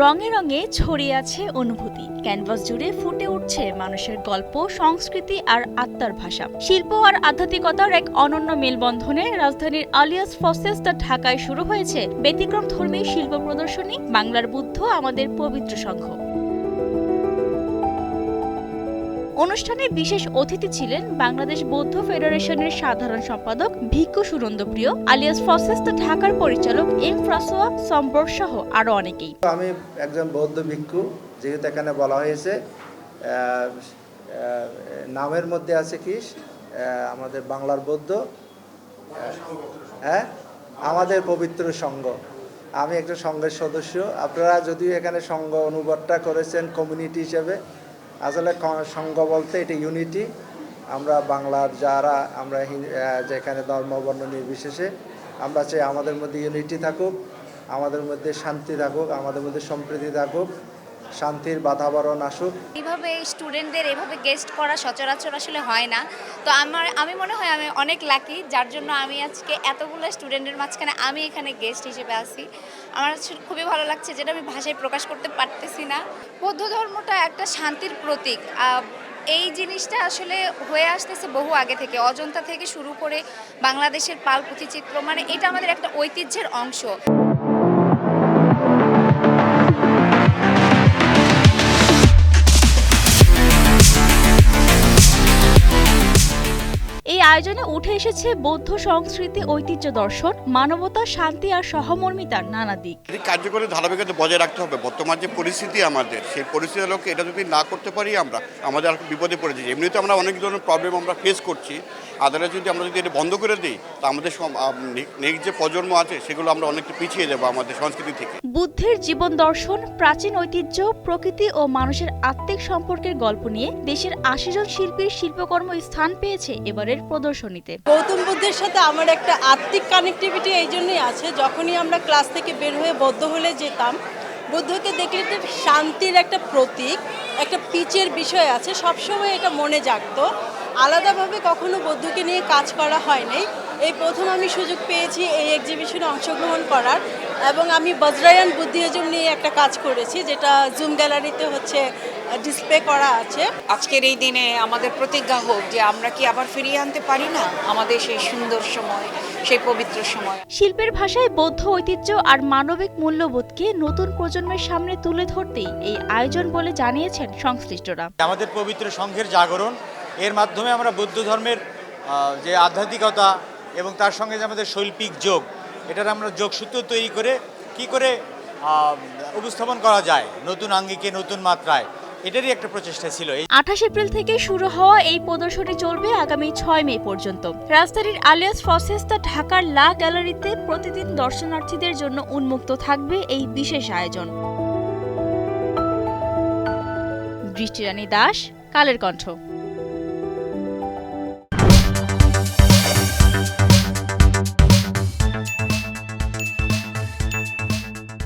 রঙে রঙে ছড়িয়ে আছে অনুভূতি, ক্যানভাস জুড়ে ফুটে উঠছে মানুষের গল্প, সংস্কৃতি আর আত্মার ভাষা। শিল্প আর আধ্যাত্মিকতার এক অনন্য মেলবন্ধনে রাজধানীর আলিয়াস ফসেস্তা ঢাকায় শুরু হয়েছে ব্যতিক্রমধর্মী শিল্প প্রদর্শনী বাংলার বুদ্ধ আমাদের পবিত্র সংঘ। অনুষ্ঠানে বিশেষ অতিথি ছিলেন বাংলাদেশ বৌদ্ধ ফেডারেশনের সাধারণ সম্পাদক ভিক্ষু সুনন্দপ্রিয়, আলিয়াস ফসেস্তা ঢাকার পরিচালক এম ফ্রাসোয়া সম্বর সহ আরো অনেকেই। আমি একজন বৌদ্ধ ভিক্ষু, যেহেতু এখানে বলা হয়েছে নামের মধ্যে আছে কি আমাদের বাংলার বৌদ্ধ, হ্যাঁ, আমাদের পবিত্র সংঘ। আমি একটা সংঘের সদস্য। আপনারা যদিও এখানে সংঘ অনুবাদটা করেছেন কমিউনিটি হিসেবে, আসলে সংঘ বলতে এটা ইউনিটি। আমরা বাংলার যারা আমরা যেখানে ধর্ম বর্ণ নির্বিশেষে আমরা চাই আমাদের মধ্যে ইউনিটি থাকুক, আমাদের মধ্যে শান্তি থাকুক, আমাদের মধ্যে সম্প্রীতি থাকুক, শান্তির বাতাবরণ আসুক। এইভাবে স্টুডেন্টদের এভাবে গেস্ট করা সচরাচর আসলে হয় না। তো আমি মনে হয় আমি অনেক লাকি, যার জন্য আমি আজকে এতগুলো স্টুডেন্টের মাঝখানে আমি এখানে গেস্ট হিসেবে আছি। আমার খুবই ভালো লাগছে, যেটা আমি ভাষায় প্রকাশ করতে পারতেছি না। বৌদ্ধ ধর্মটা একটা শান্তির প্রতীক। এই জিনিসটা আসলে হয়ে আসতেছে বহু আগে থেকে, অজন্তা থেকে শুরু করে বাংলাদেশের পাল পুঁথিচিত্র, মানে এটা আমাদের একটা ঐতিহ্যের অংশ। এই আয়োজনে উঠে এসেছে বৌদ্ধ সংস্কৃতি, ঐতিহ্য, দর্শন, মানবতা, শান্তি আর সহমর্মিতার নানা দিক। কার্যকরী ধারাবাহিকতা বজায় রাখতে হবে। বর্তমান যে পরিস্থিতি আমাদের, সেই পরিস্থিতির লোকে এটা যদি না করতে পারি আমরা আমাদের আর বিপদে পড়ে যাই। এমনিতে আমরা অনেক ধরনের প্রবলেম আমরা ফেস করছি, আদারে যদি আমরা এটা বন্ধ করে দিই তা আমাদের নেক্সট যে প্রজন্ম আছে সেগুলো আমরা অনেকটা পিছিয়ে যাবো আমাদের সংস্কৃতি থেকে। বুদ্ধের জীবন দর্শন, প্রাচীন ঐতিহ্য, প্রকৃতি ও মানুষের আত্মিক সম্পর্কের গল্প নিয়ে দেশের ৮০ জন শিল্পীর শিল্পকর্ম স্থান পেয়েছে এবারের প্রদর্শনীতে। গৌতম বুদ্ধের সাথে আমার একটা আত্মিক কানেক্টিভিটি এই জন্যই আছে, যখনই আমরা ক্লাস থেকে বের হয়ে বৌদ্ধ হলে যেতাম, বুদ্ধকে দেখলে একটা শান্তির একটা প্রতীক, একটা পিচের বিষয় আছে, সবসময় এটা মনে জাগতো। আলাদাভাবে কখনো বৌদ্ধকে নিয়ে কাজ করা হয়নি। এই প্রথম আমি সুযোগ পেয়েছি এই এক্সিবিশনে অংশগ্রহণ করার, এবং আমি বজ্রায়ন বুদ্ধিজম নিয়ে একটা কাজ করেছি, যেটা জুম গ্যালারিতে হচ্ছে ডিসপ্লে করা আছে। আজকের এই দিনে আমাদের প্রতিজ্ঞা হোক যে আমরা কি আবার ফিরিয়ে আনতে পারি না আমাদের সেই সুন্দর সময়, সেই পবিত্র সময়। শিল্পের ভাষায় বৌদ্ধ ঐতিহ্য আর মানবিক মূল্যবোধকে নতুন প্রজন্মের সামনে তুলে ধরতেই এই আয়োজন বলে জানিয়েছেন সংশ্লিষ্টরা। আমাদের পবিত্র সংঘের জাগরণ, এর মাধ্যমে আমরা বৌদ্ধ ধর্মের যে আধ্যাত্মিকতা এবং তার সঙ্গে যে আমাদের শৈল্পিক যোগ, এটার আমরা যোগসূত্র তৈরি করে কি করে উপস্থাপন করা যায় নতুন আঙ্গিকে, নতুন মাত্রায়, এটারই একটা প্রচেষ্টা ছিল। ২৮ এপ্রিল থেকে শুরু হওয়া এই প্রদর্শনী চলবে আগামী ৬ মে পর্যন্ত। রাজধানীর আলিয়াস ফসেস্তা ঢাকার লা গ্যালারিতে প্রতিদিন দর্শনার্থীদের জন্য উন্মুক্ত থাকবে এই বিশেষ আয়োজন। দৃষ্টিরানী দাস, কালের কণ্ঠ।